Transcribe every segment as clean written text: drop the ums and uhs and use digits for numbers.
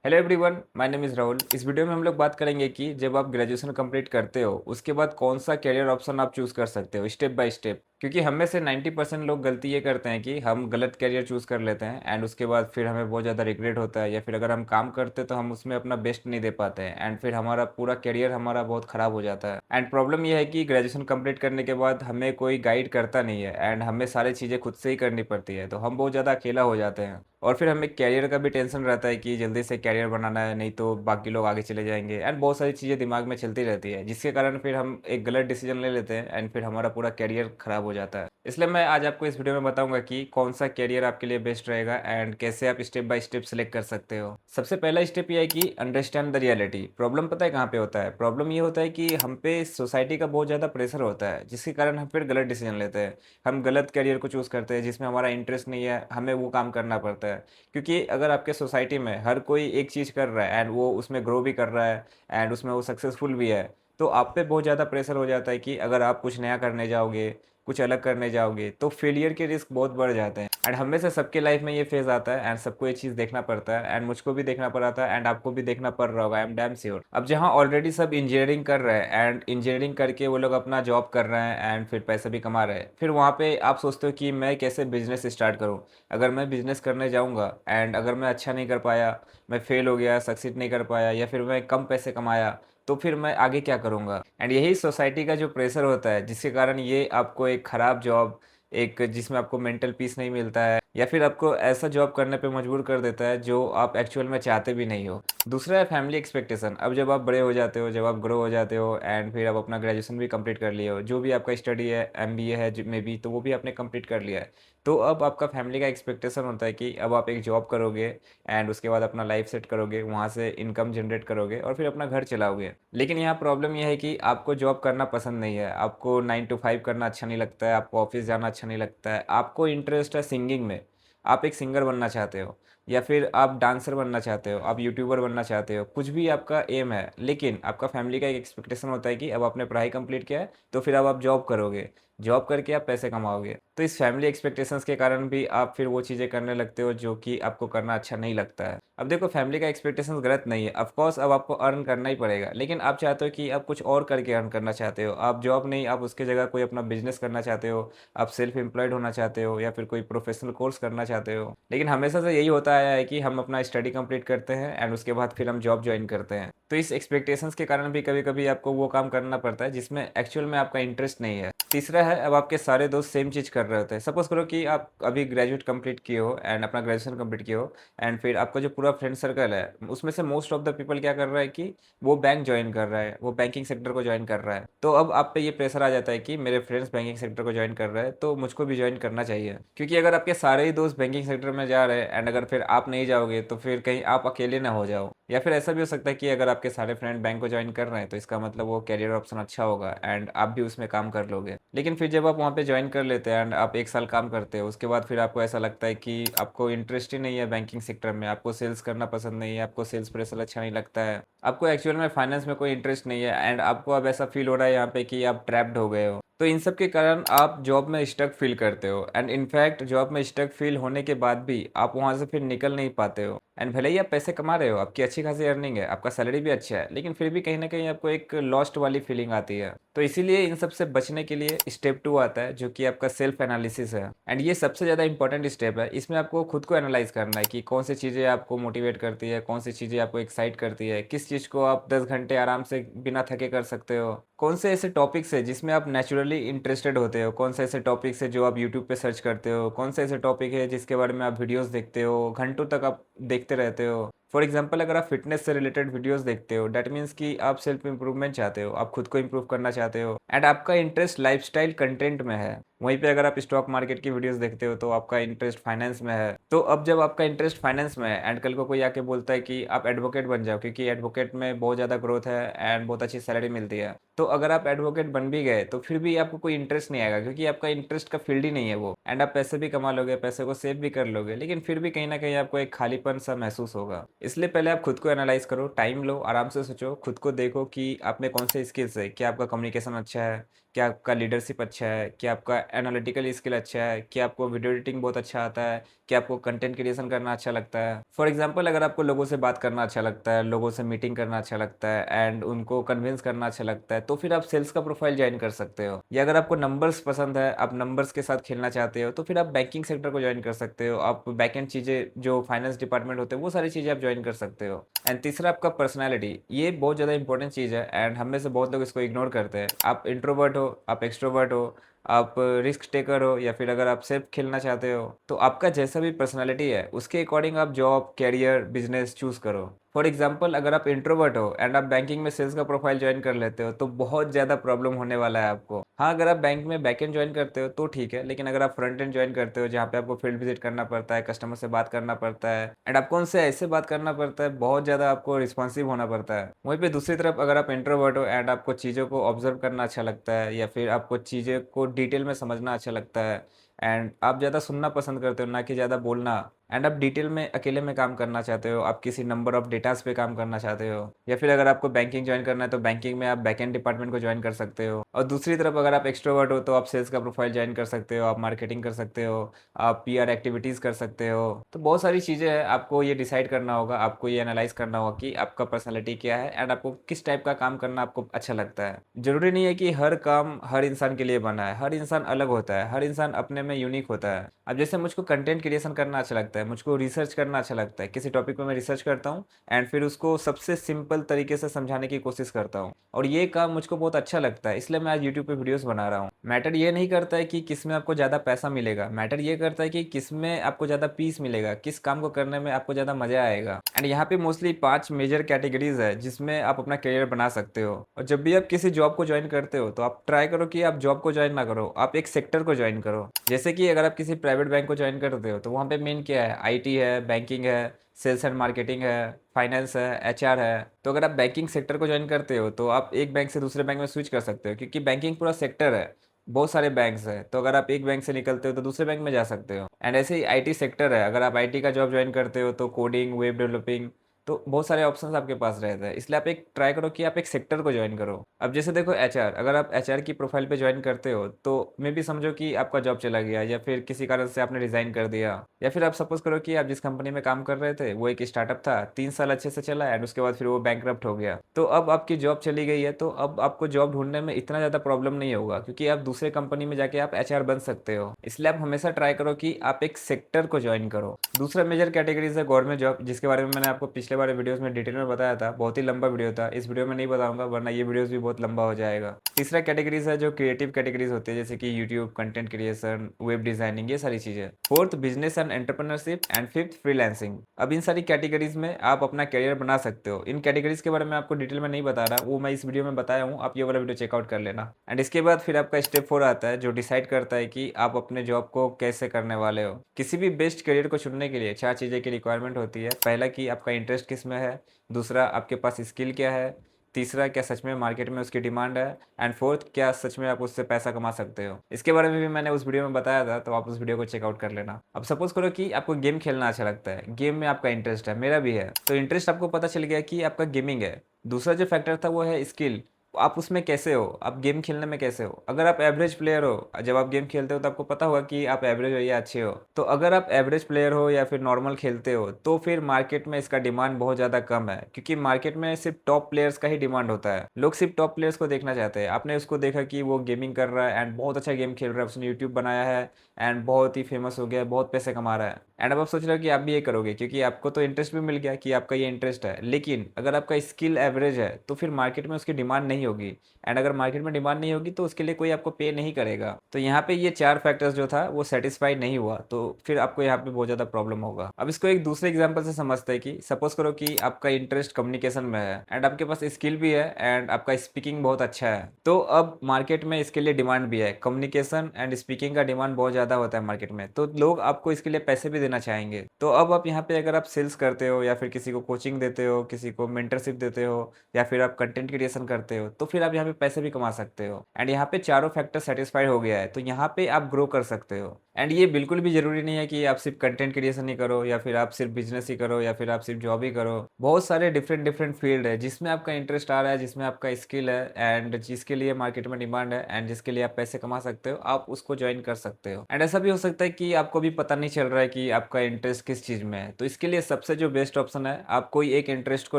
Hello everyone, my name is Rahul. इस video में हम लोग बात करेंगे कि जब आप ग्रेजुएशन कंप्लीट करते हो उसके बाद कौन सा करियर ऑप्शन आप चूज़ कर सकते हो स्टेप बाय स्टेप। क्योंकि हम में से 90% लोग गलती ये करते हैं कि हम गलत करियर चूज़ कर लेते हैं एंड उसके बाद फिर हमें बहुत ज़्यादा रिग्रेट होता है, या फिर अगर हम काम करते तो हम उसमें अपना बेस्ट नहीं दे पाते हैं एंड फिर हमारा पूरा करियर हमारा बहुत ख़राब हो जाता है। एंड प्रॉब्लम यह है कि ग्रेजुएशन कंप्लीट करने के बाद हमें कोई गाइड करता नहीं है एंड हमें सारी चीज़ें खुद से ही करनी पड़ती है, तो हम बहुत ज़्यादा अकेला हो जाते हैं। और फिर हमें कैरियर का भी टेंशन रहता है कि जल्दी से कैरियर बनाना है, नहीं तो बाकी लोग आगे चले जाएंगे एंड बहुत सारी चीज़ें दिमाग में चलती रहती है, जिसके कारण फिर हम एक गलत डिसीजन ले लेते हैं एंड फिर हमारा पूरा कैरियर खराब हो जाता है। इसलिए मैं आज आपको इस वीडियो में बताऊंगा कि कौन सा कैरियर आपके लिए बेस्ट रहेगा एंड कैसे आप स्टेप बाय स्टेप सेलेक्ट कर सकते हो। सबसे पहला स्टेप ये है कि अंडरस्टैंड द रियलिटी। प्रॉब्लम पता है कहाँ पे होता है? प्रॉब्लम ये होता है कि हम पे सोसाइटी का बहुत ज़्यादा प्रेशर होता है, जिसके कारण हम फिर गलत डिसीजन लेते हैं। हम गलत करियर को चूज़ करते हैं जिसमें हमारा इंटरेस्ट नहीं है, हमें वो काम करना पड़ता है। क्योंकि अगर आपके सोसाइटी में हर कोई एक चीज़ कर रहा है एंड वो उसमें ग्रो भी कर रहा है एंड उसमें वो सक्सेसफुल भी है, तो आप पे बहुत ज़्यादा प्रेशर हो जाता है कि अगर आप कुछ नया करने जाओगे, कुछ अलग करने जाओगे, तो फेलियर के रिस्क बहुत बढ़ जाते हैं। एंड हमें से सबके लाइफ में ये फेज़ आता है एंड सबको ये चीज़ देखना पड़ता है एंड मुझको भी देखना पड़ा था एंड आपको भी देखना पड़ रहा होगा, आई एम डैम श्योर। अब जहाँ ऑलरेडी सब इंजीनियरिंग कर रहे हैं एंड इंजीनियरिंग करके वो लोग अपना जॉब कर रहे हैं एंड फिर पैसा भी कमा रहे हैं, फिर वहाँ पे आप सोचते हो कि मैं कैसे बिजनेस स्टार्ट करूँ। अगर मैं बिजनेस करने जाऊँगा एंड अगर मैं अच्छा नहीं कर पाया, मैं फेल हो गया, सक्सीड नहीं कर पाया, या फिर मैं कम पैसे कमाया, तो फिर मैं आगे क्या करूँगा? एंड यही सोसाइटी का जो प्रेशर होता है, जिसके कारण ये आपको एक ख़राब जॉब, एक जिसमें आपको मेंटल पीस नहीं मिलता है, या फिर आपको ऐसा जॉब करने पे मजबूर कर देता है जो आप एक्चुअल में चाहते भी नहीं हो। दूसरा है फैमिली एक्सपेक्टेशन। अब जब आप बड़े हो जाते हो, जब आप ग्रो हो जाते हो एंड फिर आप अपना ग्रेजुएशन भी कंप्लीट कर लिए हो, जो भी आपका स्टडी है, एमबीए है में भी, तो वो भी आपने कंप्लीट कर लिया है। तो अब आपका फैमिली का एक्सपेक्टेशन होता है कि अब आप एक जॉब करोगे एंड उसके बाद अपना लाइफ सेट करोगे, वहाँ से इनकम जनरेट करोगे और फिर अपना घर चलाओगे। लेकिन यहाँ प्रॉब्लम यह है कि आपको जॉब करना पसंद नहीं है, आपको 9 to 5 करना अच्छा नहीं लगता है, आपको ऑफिस जाना अच्छा नहीं लगता है, आपको इंटरेस्ट है सिंगिंग में, आप एक सिंगर बनना चाहते हो, या फिर आप डांसर बनना चाहते हो, आप यूट्यूबर बनना चाहते हो, कुछ भी आपका एम है, लेकिन आपका फैमिली का एक एक्सपेक्टेशन होता है कि अब आपने पढ़ाई कंप्लीट किया है तो फिर अब आप जॉब करोगे, जॉब करके आप पैसे कमाओगे। तो इस फैमिली एक्सपेक्टेशंस के कारण भी आप फिर वो चीज़ें करने लगते हो जो कि आपको करना अच्छा नहीं लगता है। अब देखो, फैमिली का एक्सपेक्टेशंस गलत नहीं है, ऑफ कोर्स अब आपको अर्न करना ही पड़ेगा, लेकिन आप चाहते हो कि आप कुछ और करके अर्न करना चाहते हो, आप जॉब नहीं, आप उसकी जगह कोई अपना बिजनेस करना चाहते हो, आप सेल्फ एम्प्लॉयड होना चाहते हो, या फिर कोई प्रोफेशनल कोर्स करना चाहते हो। लेकिन हमेशा से यही होता आया है कि हम अपना स्टडी कंप्लीट करते हैं एंड उसके बाद फिर हम जॉब ज्वाइन करते हैं। तो इस एक्सपेक्टेशंस के कारण भी कभी कभी आपको वो काम करना पड़ता है जिसमें एक्चुअल में आपका इंटरेस्ट नहीं है। तीसरा है, अब आपके सारे दोस्त सेम चीज़ कर रहे होते हैं। सपोज करो कि आप अभी ग्रेजुएट कंप्लीट किए हो एंड अपना ग्रेजुएशन कंप्लीट किए हो एंड फिर आपका जो पूरा फ्रेंड सर्कल है उसमें से मोस्ट ऑफ द पीपल क्या कर रहा है कि वो बैंक ज्वाइन कर रहा है, वो बैंकिंग सेक्टर को ज्वाइन कर रहा है। तो अब आप पे ये प्रेशर आ जाता है कि मेरे फ्रेंड्स बैंकिंग सेक्टर को ज्वाइन कर रहे हैं तो मुझको भी ज्वाइन करना चाहिए। क्योंकि अगर आपके सारे ही दोस्त बैंकिंग सेक्टर में जा रहे हैं एंड अगर फिर आप नहीं जाओगे तो फिर कहीं आप अकेले ना हो जाओ। या फिर ऐसा भी हो सकता है कि अगर आपके सारे फ्रेंड बैंक को ज्वाइन कर रहे हैं तो इसका मतलब वो कैरियर ऑप्शन अच्छा होगा एंड आप भी उसमें काम कर लोगे। लेकिन फिर जब आप वहाँ पे ज्वाइन कर लेते हैं एंड आप एक साल काम करते हो, उसके बाद फिर आपको ऐसा लगता है कि आपको इंटरेस्ट ही नहीं है बैंकिंग सेक्टर में, आपको सेल्स करना पसंद नहीं है, आपको सेल्स प्रेशर अच्छा नहीं लगता है, आपको एक्चुअल में फाइनेंस में कोई इंटरेस्ट नहीं है एंड आपको अब ऐसा फील हो रहा है यहाँ पे कि आप ट्रैप्ड हो गए हो। तो इन सब के कारण आप जॉब में स्टक फील करते हो एंड इनफैक्ट जॉब में स्टक फील होने के बाद भी आप वहाँ से फिर निकल नहीं पाते हो। एंड भले ही आप पैसे कमा रहे हो, आपकी अच्छी खासी अर्निंग है, आपका सैलरी भी अच्छा है, लेकिन फिर भी कहीं ना कहीं आपको एक लॉस्ट वाली फीलिंग आती है। तो इसीलिए इन सब से बचने के लिए स्टेप 2 आता है जो कि आपका सेल्फ एनालिसिस है एंड ये सबसे ज़्यादा इंपॉर्टेंट स्टेप है। इसमें आपको खुद को एनालाइज करना है कि कौन सी चीज़ें आपको मोटिवेट करती है, कौन सी चीज़ें आपको एक्साइट करती है, किस चीज़ को आप 10 घंटे आराम से बिना थके कर सकते हो, कौन से ऐसे टॉपिक्स है जिसमें आप नेचुरली इंटरेस्टेड होते हो, कौन से ऐसे टॉपिक्स है जो आप यूट्यूब पे सर्च करते हो, कौन से ऐसे टॉपिक है जिसके बारे में आप वीडियोस देखते हो, घंटों तक आप देखते रहते हो। फॉर एग्जाम्पल, अगर आप फिटनेस से रिलेटेड वीडियोस देखते हो, डैट मीन्स कि आप सेल्फ इंप्रूवमेंट चाहते हो, आप खुद को इंप्रूव करना चाहते हो एंड आपका इंटरेस्ट लाइफस्टाइल कंटेंट में है। वहीं पे अगर आप स्टॉक मार्केट की वीडियोस देखते हो तो आपका इंटरेस्ट फाइनेंस में है। तो अब जब आपका इंटरेस्ट फाइनेंस में है एंड कल को कोई आके बोलता है कि आप एडवोकेट बन जाओ, क्योंकि एडवोकेट में बहुत ज़्यादा ग्रोथ है एंड बहुत अच्छी सैलरी मिलती है, तो अगर आप एडवोकेट बन भी गए तो फिर भी आपको कोई इंटरेस्ट नहीं आएगा, क्योंकि आपका इंटरेस्ट का फील्ड ही नहीं है वो। एंड आप पैसे भी कमा लोगे, पैसे को सेव भी कर लोगे, लेकिन फिर भी कहीं ना कहीं आपको एक खालीपन सा महसूस होगा। इसलिए पहले आप खुद को एनालाइज करो, टाइम लो, आराम से सोचो, खुद को देखो कि आप में कौन से स्किल्स है, क्या आपका कम्युनिकेशन अच्छा है, क्या आपका लीडरशिप अच्छा है, क्या आपका एनालिटिकल स्किल अच्छा है, क्या आपको वीडियो एडिटिंग बहुत अच्छा आता है, क्या आपको कंटेंट क्रिएशन करना अच्छा लगता है। फॉर एग्जांपल अगर आपको लोगों से बात करना अच्छा लगता है, लोगों से मीटिंग करना अच्छा लगता है एंड उनको कन्विंस करना अच्छा लगता है, तो फिर आप सेल्स का प्रोफाइल ज्वाइन कर सकते हो। या अगर आपको नंबर्स पसंद है, आप नंबर्स के साथ खेलना चाहते हो, तो फिर आप बैंकिंग सेक्टर को ज्वाइन कर सकते हो। आप बैक एंड चीज़ें जो फाइनेंस डिपार्टमेंट होते हैं वो सारी चीज़ें आप ज्वाइन कर सकते हो। एंड तीसरा आपका पर्सनैलिटी, ये बहुत ज़्यादा इंपॉर्टेंट चीज़ है एंड हम में से बहुत लोग इसको इग्नोर करते हैं। आप इंट्रोवर्ट हो, आप एक्सट्रोवर्ट हो, आप रिस्क टेकर हो, या फिर अगर आप सिर्फ खेलना चाहते हो, तो आपका जैसा भी पर्सनालिटी है उसके अकॉर्डिंग आप जॉब, कैरियर, बिजनेस चूज करो। फॉर एग्जाम्पल अगर आप इंट्रोवर्ट हो एंड आप बैंकिंग में सेल्स का प्रोफाइल ज्वाइन कर लेते हो तो बहुत ज़्यादा प्रॉब्लम होने वाला है आपको। हाँ, अगर आप बैंक में बैक एंड ज्वाइन करते हो तो ठीक है, लेकिन अगर आप फ्रंट एंड ज्वाइन करते हो जहाँ पे आपको फील्ड विजिट करना पड़ता है, कस्टमर से बात करना पड़ता है एंड आपको उनसे ऐसे बात करना पड़ता है, बहुत ज़्यादा आपको रिस्पॉन्सिव होना पड़ता है। वहीं पे दूसरी तरफ अगर आप इंट्रोवर्ट हो एंड आपको चीज़ों को ऑब्जर्व करना अच्छा लगता है, या फिर आपको चीज़ें को डिटेल में समझना अच्छा लगता है एंड आप ज़्यादा सुनना पसंद करते हो ना कि ज़्यादा बोलना, एंड आप डिटेल में अकेले में काम करना चाहते हो, आप किसी नंबर ऑफ डेटास पे काम करना चाहते हो, या फिर अगर आपको बैंकिंग ज्वाइन करना है तो बैंकिंग में आप बैकएंड डिपार्टमेंट को ज्वाइन कर सकते हो। और दूसरी तरफ अगर आप एक्सट्रोवर्ट हो तो आप सेल्स का प्रोफाइल ज्वाइन कर सकते हो, आप मार्केटिंग कर सकते हो, आप पीआर एक्टिविटीज़ कर सकते हो। तो बहुत सारी चीज़ें हैं, आपको ये डिसाइड करना होगा, आपको ये एनालाइज करना होगा कि आपका पर्सनैलिटी क्या है एंड आपको किस टाइप का काम करना आपको अच्छा लगता है। ज़रूरी नहीं है कि हर काम हर इंसान के लिए बना है, हर इंसान अलग होता है, हर इंसान अपने में यूनिक होता है। अब जैसे मुझको कंटेंट क्रिएशन करना अच्छा लगता है, मुझको रिसर्च करना अच्छा लगता है, किसी टॉपिक पे मैं रिसर्च करता हूँ एंड फिर उसको सबसे सिंपल तरीके से समझाने की कोशिश करता हूँ, और ये काम मुझको बहुत अच्छा लगता है, इसलिए मैं आज यूट्यूब पे वीडियोस बना रहा हूँ। मैटर ये नहीं करता है कि किस में आपको ज़्यादा पैसा मिलेगा, मैटर ये करता है कि किस में आपको ज़्यादा पीस मिलेगा, किस काम को करने में आपको ज़्यादा मज़ा आएगा। एंड यहाँ पे मोस्टली 5 मेजर कैटेगरीज है जिसमें आप अपना करियर बना सकते हो। और जब भी आप किसी जॉब को ज्वाइन करते हो तो आप ट्राई करो कि आप जॉब को ज्वाइन ना करो, आप एक सेक्टर को ज्वाइन करो। जैसे कि अगर आप किसी प्राइवेट बैंक को ज्वाइन करते हो तो वहाँ पे मेन क्या है, आईटी है, बैंकिंग है, सेल्स एंड मार्केटिंग है, फाइनेंस है, एचआर है। तो अगर आप बैंकिंग सेक्टर को ज्वाइन करते हो तो आप एक बैंक से दूसरे बैंक में स्विच कर सकते हो, क्योंकि बैंकिंग पूरा सेक्टर है, बहुत सारे बैंक्स हैं। तो अगर आप एक बैंक से निकलते हो तो दूसरे बैंक में जा सकते हो। एंड ऐसे ही आईटी सेक्टर है, अगर आप आईटी का जॉब ज्वाइन करते हो तो कोडिंग, वेब डेवलपिंग, तो बहुत सारे ऑप्शंस आपके पास रहते हैं। इसलिए आप एक ट्राई करो कि आप एक सेक्टर को ज्वाइन करो। अब जैसे देखो एचआर, अगर आप एचआर की प्रोफाइल पे ज्वाइन करते हो तो मे भी समझो कि आपका जॉब चला गया, या फिर किसी कारण से आपने रिजाइन कर दिया, या फिर आप सपोज करो कि आप जिस कंपनी में काम कर रहे थे वो एक स्टार्टअप था, 3 साल अच्छे से चला एंड उसके बाद फिर वो बैंकरप्ट हो गया, तो अब आपकी जॉब चली गई है। तो अब आपको जॉब ढूंढने में इतना ज़्यादा प्रॉब्लम नहीं होगा, क्योंकि आप दूसरे कंपनी में जाके आप एचआर बन सकते हो। इसलिए आप हमेशा ट्राई करो कि आप एक सेक्टर को ज्वाइन करो। दूसरा मेजर कैटेगरीज है गवर्नमेंट जॉब, जिसके बारे में मैंने आपको पिछले बारे वीडियोस में डिटेल में बताया था, बहुत ही लंबा वीडियो था, इस वीडियो में नहीं बताऊंगा वरना ये वीडियोस भी बहुत लंबा हो जाएगा। तीसरा कैटेगरीज है जो क्रिएटिव कैटेगरीज होती है, जैसे कि YouTube, content creation, web designing, ये सारी चीजें। Fourth business and entrepreneurship and fifth freelancing. अब इन सारी कैटेगरीज में आप अपना करियर बना सकते हो। इन कैटेगरीज के बारे में आपको डिटेल में नहीं बता रहा, वो मैं इस वीडियो में बताया हूँ, आप ये वाला वीडियो चेकआउट कर लेना। एंड इसके बाद फिर आपका स्टेप 4 आता है जो डिसाइड करता है कि आप अपने जॉब को कैसे करने वाले हो। किसी भी बेस्ट करियर को चुनने के लिए 4 चीज़ें की रिक्वायरमेंट होती है। पहला कि आपका इंटरेस्ट किस में है, दूसरा आपके पास स्किल क्या है, तीसरा क्या सच में मार्केट में उसकी डिमांड है, एंड फोर्थ क्या सच में आप उससे पैसा कमा सकते हो। इसके बारे में भी मैंने उस वीडियो में बताया था, तो आप उस वीडियो को चेकआउट कर लेना। अब सपोज करो कि आपको गेम खेलना अच्छा लगता है, गेम में आपका इंटरेस्ट है, मेरा भी है, तो इंटरेस्ट आपको पता चल गया कि आपका गेमिंग है। दूसरा जो फैक्टर था वो है स्किल, आप उसमें कैसे हो, आप गेम खेलने में कैसे हो। अगर आप एवरेज प्लेयर हो, जब आप गेम खेलते हो तो आपको पता होगा कि आप एवरेज हो या अच्छे हो। तो अगर आप एवरेज प्लेयर हो या फिर नॉर्मल खेलते हो तो फिर मार्केट में इसका डिमांड बहुत ज़्यादा कम है, क्योंकि मार्केट में सिर्फ टॉप प्लेयर्स का ही डिमांड होता है। लोग सिर्फ टॉप प्लेयर्स को देखना चाहते हैं। आपने उसको देखा कि वो गेमिंग कर रहा है एंड बहुत अच्छा गेम खेल रहा है, उसने यूट्यूब बनाया है एंड बहुत ही फेमस हो गया है, बहुत पैसे कमा रहा है, एंड अब आप सोच रहे हो कि आप भी ये करोगे क्योंकि आपको तो इंटरेस्ट भी मिल गया कि आपका ये इंटरेस्ट है। लेकिन अगर आपका स्किल एवरेज है तो फिर मार्केट में उसकी डिमांड नहीं होगी, एंड अगर मार्केट में डिमांड नहीं होगी तो उसके लिए कोई आपको पे नहीं करेगा। तो यहाँ पे ये 4 फैक्टर्स जो था वो सेटिस्फाइड नहीं हुआ, तो फिर आपको यहाँ पे बहुत ज़्यादा प्रॉब्लम होगा। अब इसको एक दूसरे एग्जाम्पल से समझते हैं कि सपोज करो कि आपका इंटरेस्ट कम्युनिकेशन में है एंड आपके पास स्किल भी है एंड आपका स्पीकिंग बहुत अच्छा है, तो अब मार्केट में इसके लिए डिमांड भी है। कम्युनिकेशन एंड स्पीकिंग का डिमांड बहुत ज़्यादा होता है मार्केट में, तो लोग आपको इसके लिए पैसे भी देना चाहेंगे। तो अब आप यहाँ पे अगर आप सेल्स करते हो या फिर किसी को कोचिंग देते हो, किसी को मेंटरशिप देते हो या फिर आप कंटेंट क्रिएशन करते हो, तो फिर आप यहाँ पे पैसे भी कमा सकते हो। एंड यहाँ पे चारों फैक्टर सेटिस्फाइड हो गया है, तो यहाँ पे आप ग्रो कर सकते हो। एंड ये बिल्कुल भी ज़रूरी नहीं है कि आप सिर्फ कंटेंट क्रिएशन ही करो या फिर आप सिर्फ बिजनेस ही करो या फिर आप सिर्फ जॉब ही करो। बहुत सारे डिफरेंट डिफरेंट फील्ड है जिसमें आपका इंटरेस्ट आ रहा है, जिसमें आपका स्किल है एंड जिसके लिए मार्केट में डिमांड है एंड जिसके लिए आप पैसे कमा सकते हो, आप उसको ज्वाइन कर सकते हो। एंड ऐसा भी हो सकता है कि आपको भी पता नहीं चल रहा है कि आपका इंटरेस्ट किस चीज़ में है, तो इसके लिए सबसे जो बेस्ट ऑप्शन है, आप कोई एक इंटरेस्ट को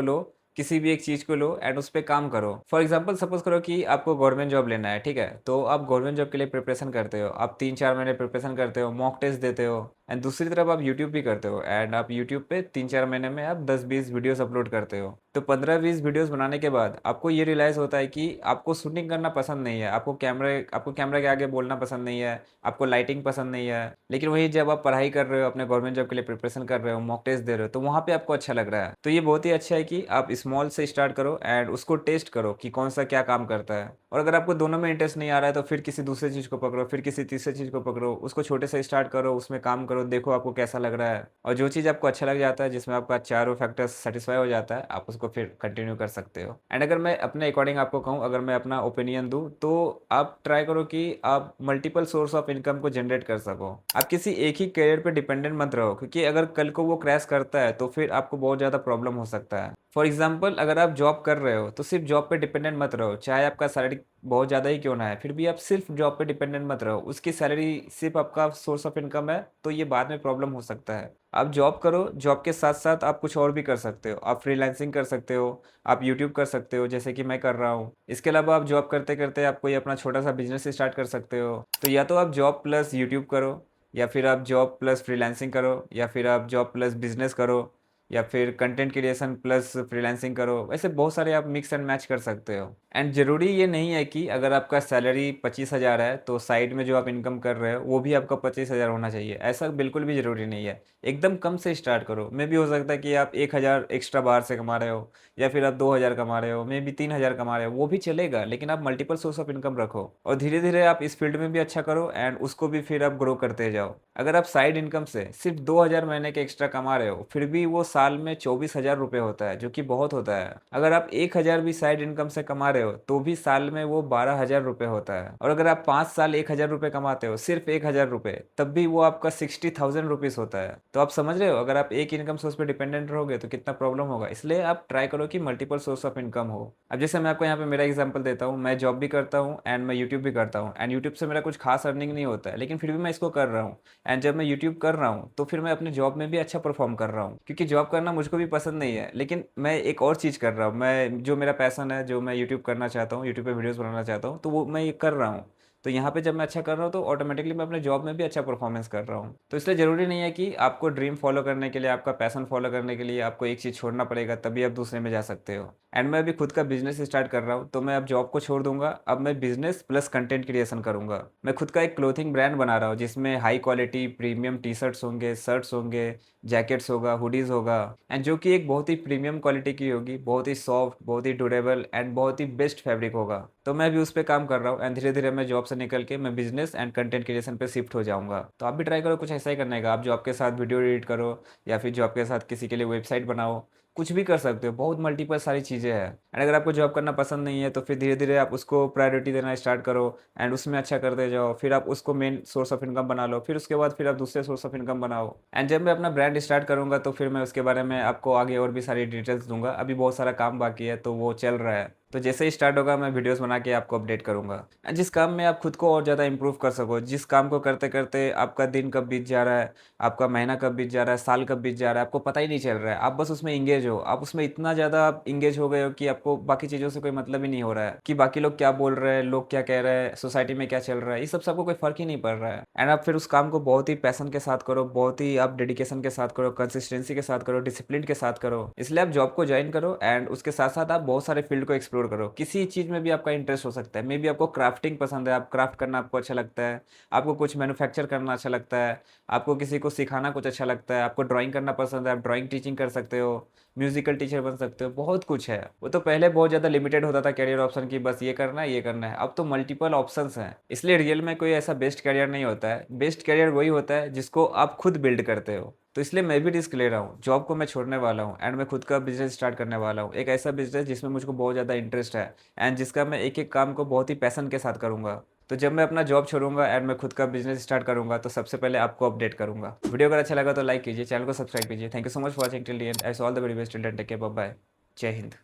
लो, किसी भी एक चीज़ को लो एंड उस पे काम करो। फॉर एग्जांपल सपोज करो कि आपको गवर्नमेंट जॉब लेना है, ठीक है? तो आप गवर्नमेंट जॉब के लिए प्रिपरेशन करते हो, आप 3-4 महीने प्रिपरेशन करते हो, मॉक टेस्ट देते हो एंड दूसरी तरफ आप यूट्यूब भी करते हो एंड आप यूट्यूब पे 3-4 महीने में आप 10-20 वीडियोस अपलोड करते हो। तो 15-20 वीडियोस बनाने के बाद आपको ये रियलाइज़ होता है कि आपको शूटिंग करना पसंद नहीं है, आपको कैमरे के आगे बोलना पसंद नहीं है, आपको लाइटिंग पसंद नहीं है। लेकिन वही जब आप पढ़ाई कर रहे हो, अपने गवर्नमेंट जॉब के लिए प्रिपरेशन कर रहे हो, मॉक टेस्ट दे रहे हो, तो वहाँ पे आपको अच्छा लग रहा है। तो ये बहुत ही अच्छा है कि आप स्मॉल से स्टार्ट करो एंड उसको टेस्ट करो कि कौन सा क्या काम करता है। और अगर आपको दोनों में इंटरेस्ट नहीं आ रहा है, तो फिर किसी दूसरे चीज़ को पकड़ो, फिर किसी तीसरे चीज़ को पकड़ो, उसको छोटे से स्टार्ट करो, उसमें काम करो, देखो आपको कैसा लग रहा है। और जो चीज़ आपको अच्छा लग जाता है, जिसमें आपका चारों फैक्टर्स सेटिस्फाई हो जाता है, आप उसको फिर कंटिन्यू कर सकते हो। एंड अगर मैं अपने अकॉर्डिंग आपको कहूँ, अगर मैं अपना ओपिनियन दूँ, तो आप ट्राई करो कि आप मल्टीपल सोर्स ऑफ इनकम को जनरेट कर सको। आप किसी एक ही करियर पे डिपेंडेंट मत रहो, क्योंकि अगर कल को वो क्रैश करता है तो फिर आपको बहुत ज़्यादा प्रॉब्लम हो सकता है। फॉर एग्जाम्पल, अगर आप जॉब कर रहे हो तो सिर्फ जॉब पे डिपेंडेंट मत रहो, चाहे आपका सैलरी बहुत ज़्यादा ही क्यों ना है, फिर भी आप सिर्फ जॉब पे डिपेंडेंट मत रहो। उसकी सैलरी सिर्फ आपका सोर्स ऑफ इनकम है, तो ये बाद में प्रॉब्लम हो सकता है। आप जॉब करो, जॉब के साथ साथ आप कुछ और भी कर सकते हो। आप फ्रीलांसिंग कर सकते हो, आप यूट्यूब कर सकते हो जैसे कि मैं कर रहा हूँ। इसके अलावा आप जॉब करते करते आप कोई अपना छोटा सा बिजनेस स्टार्ट कर सकते हो। तो या तो आप जॉब प्लस यूट्यूब करो, या फिर आप जॉब प्लस फ्रीलांसिंग करो, या फिर आप जॉब प्लस बिजनेस करो, या फिर कंटेंट क्रिएशन प्लस फ्रीलांसिंग करो। वैसे बहुत सारे आप मिक्स एंड मैच कर सकते हो। एंड ज़रूरी ये नहीं है कि अगर आपका सैलरी 25,000 है तो साइड में जो आप इनकम कर रहे हो वो भी आपका 25,000 होना चाहिए, ऐसा बिल्कुल भी ज़रूरी नहीं है। एकदम कम से स्टार्ट करो। मे भी हो सकता है कि आप 1,000 एक्स्ट्रा बाहर से कमा रहे हो, या फिर आप 2,000 कमा रहे हो, मे बी 3,000 कमा रहे हो, वो भी चलेगा, लेकिन आप मल्टीपल सोर्स ऑफ इनकम रखो और धीरे धीरे आप इस फील्ड में भी अच्छा करो एंड उसको भी फिर आप ग्रो करते जाओ। अगर आप साइड इनकम से सिर्फ 2,000 महीने के एक्स्ट्रा कमा रहे हो, फिर भी वो साल में 24,000 रुपये होता है, जो कि बहुत होता है। अगर आप 1,000 भी साइड इनकम से कमा रहे हो तो भी साल में वो 12,000 रुपये होता है। और अगर आप 5 साल 1,000 रुपये कमाते हो, सिर्फ 1,000 रुपये, तब भी वो आपका 60,000 रुपीज़ होता है। तो आप समझ रहे हो, अगर आप एक इनकम सोर्स पे डिपेंडेंट रहोगे तो कितना प्रॉब्लम होगा। इसलिए आप ट्राई करो कि मल्टीपल सोर्स ऑफ इनकम हो। अब जैसे मैं आपको यहाँ पे मेरा एग्जांपल देता हूँ, मैं जॉब भी करता हूँ एंड मैं यूट्यूब भी करता हूँ एंड यूट्यूब से मेरा कुछ खास अर्निंग नहीं होता है, लेकिन फिर भी मैं इसको कर रहा हूँ। एंड जब मैं यूट्यूब कर रहा हूँ तो फिर मैं अपने जॉब में भी अच्छा परफॉर्म कर रहा हूँ, क्योंकि जॉब करना मुझको भी पसंद नहीं है, लेकिन मैं एक और चीज़ कर रहा हूँ। मैं जो मेरा पैसन है, जो मैं यूट्यूब करना चाहता हूँ, यूट्यूब पे वीडियोस बनाना चाहता हूँ, तो वो मैं ये कर रहा हूँ। तो यहाँ पे जब मैं अच्छा कर रहा हूँ तो ऑटोमेटिकली मैं अपने जॉब में भी अच्छा परफॉर्मेंस कर रहा हूँ। तो इसलिए ज़रूरी नहीं है कि आपको ड्रीम फॉलो करने के लिए, आपका पैशन फॉलो करने के लिए आपको एक चीज़ छोड़ना पड़ेगा, तभी आप दूसरे में जा सकते हो। एंड मैं अभी खुद का बिजनेस स्टार्ट कर रहा हूँ, तो मैं अब जॉब को छोड़ दूंगा। अब मैं बिजनेस प्लस कंटेंट क्रिएशन करूंगा। मैं खुद का एक क्लोथिंग ब्रांड बना रहा हूँ, जिसमें high quality premium T shirts होंगे, शर्ट्स होंगे, जैकेट्स होगा, हुडीज़ होगा, एंड जो कि एक बहुत ही प्रीमियम क्वालिटी की होगी, बहुत ही सॉफ्ट, बहुत ही ड्यूरेबल एंड बहुत ही बेस्ट फैब्रिक होगा। तो मैं भी उस पर काम कर रहा हूँ एंड धीरे धीरे मैं जॉब से निकल के मैं बिजनेस एंड कंटेंट क्रिएशन पे शिफ्ट हो जाऊंगा। तो आप भी ट्राई करो कुछ ऐसा ही करने का। आप जॉब के साथ वीडियो एडिट करो, या फिर जॉब के साथ किसी के लिए वेबसाइट बनाओ, कुछ भी कर सकते हो। बहुत मल्टीपल सारी चीज़ें हैं। एंड अगर आपको जॉब करना पसंद नहीं है तो फिर धीरे धीरे आप उसको प्रायोरिटी देना स्टार्ट करो एंड उसमें अच्छा करते जाओ। फिर आप उसको मेन सोर्स ऑफ इनकम बना लो, फिर उसके बाद फिर आप दूसरे सोर्स ऑफ इनकम बनाओ। एंड जब मैं अपना ब्रांड स्टार्ट करूंगा तो फिर मैं उसके बारे में आपको आगे और भी सारी डिटेल्स दूंगा। अभी बहुत सारा काम बाकी है, तो वो चल रहा है। तो जैसे ही स्टार्ट होगा मैं वीडियोस बना के आपको अपडेट करूंगा। जिस काम में आप खुद को और ज़्यादा इंप्रूव कर सको, जिस काम को करते करते आपका दिन कब बीत जा रहा है, आपका महीना कब बीत जा रहा है, साल कब बीत जा रहा है, आपको पता ही नहीं चल रहा है। आप बस उसमें इंगेज हो, आप उसमें इतना ज़्यादा आप इंगेज हो गए हो कि आपको बाकी चीज़ों से कोई मतलब ही नहीं हो रहा है कि बाकी लोग क्या बोल रहे हैं, लोग क्या कह रहे हैं, सोसाइटी में क्या चल रहा है, ये सब से आपको कोई फ़र्क ही नहीं पड़ रहा है। एंड आप फिर उस काम को बहुत ही पैशन के साथ करो, बहुत ही आप डेडिकेशन के साथ करो, कंसिस्टेंसी के साथ करो, डिसिप्लिन के साथ करो। इसलिए आप जॉब को ज्वाइन करो एंड उसके साथ साथ आप बहुत सारे फील्ड को एक्सप्लोर करो। किसी चीज़ में भी आपका इंटरेस्ट हो सकता है। मे बी आपको क्राफ्टिंग पसंद है, आप क्राफ्ट करना आपको अच्छा लगता है, आपको कुछ मैन्युफैक्चर करना अच्छा लगता है, आपको किसी को सिखाना कुछ अच्छा लगता है, आपको ड्राइंग करना पसंद है, आप ड्राइंग टीचिंग कर सकते हो, म्यूजिकल टीचर बन सकते हो, बहुत कुछ है। वो तो पहले बहुत ज़्यादा लिमिटेड होता था कैरियर ऑप्शन की, बस ये करना है ये करना है। अब तो मल्टीपल ऑप्शंस हैं, इसलिए रियल में कोई ऐसा बेस्ट कैरियर नहीं होता है। बेस्ट कैरियर वही होता है जिसको आप खुद बिल्ड करते हो। तो इसलिए मैं भी रिस्क ले रहा हूँ, जॉब को मैं छोड़ने वाला हूँ एंड मैं खुद का बिजनेस स्टार्ट करने वाला हूँ। एक ऐसा बिजनेस जिसमें मुझको बहुत ज़्यादा इंटरेस्ट है एंड जिसका मैं एक एक काम को बहुत ही पैशन के साथ करूँगा। तो जब मैं अपना जॉब छोड़ूंगा एंड मैं खुद का बिजनेस स्टार्ट करूंगा तो सबसे पहले आपको अपडेट करूंगा। वीडियो अगर अच्छा लगा तो लाइक कीजिए, चैनल को सब्सक्राइब कीजिए। Thank you so much for watching till the end. I all the very best, till then take care, bye bye, Jai Hind.